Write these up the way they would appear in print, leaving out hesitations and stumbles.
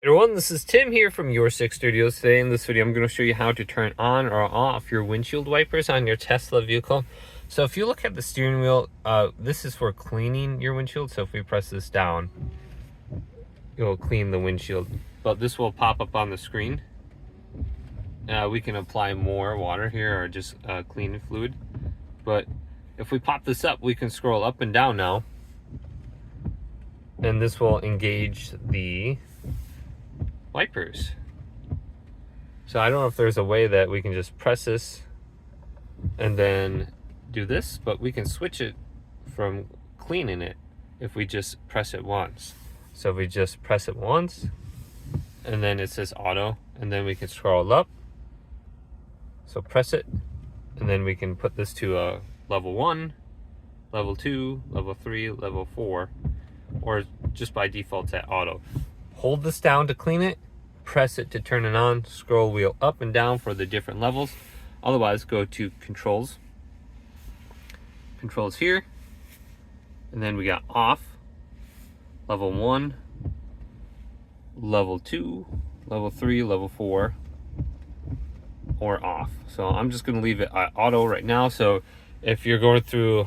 Everyone, this is Tim here from Your Six Studios. Today in this video, I'm going to show you how to turn on or off your windshield wipers on your Tesla vehicle. So if you look at the steering wheel, this is for cleaning your windshield. So if we press this down, it will clean the windshield. But this will pop up on the screen. We can apply more water here or just cleaning fluid. But if we pop this up, we can scroll up and down now. And this will engage the wipers. So I don't know if there's a way that we can just press this and then do this, but we can switch it from cleaning it if we just press it once. So if we just press it once and then it says auto, and then we can scroll up. So press it and then we can put this to a level 1, level 2, level 3, level 4, or just by default it's at auto. Hold this down to clean it, press it to turn it on, scroll wheel up and down for the different levels. Otherwise, go to controls. Controls here. And then we got off, level 1, level 2, level 3, level 4, or off. So I'm just gonna leave it at auto right now. So if you're going through,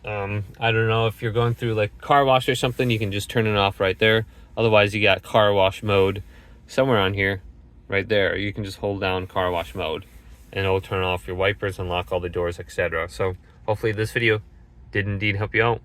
I don't know, if you're going through like car wash or something, you can just turn it off right there. Otherwise, you got car wash mode somewhere on here, right there. You can just hold down car wash mode and it'll turn off your wipers, unlock all the doors, etc. So hopefully this video did indeed help you out.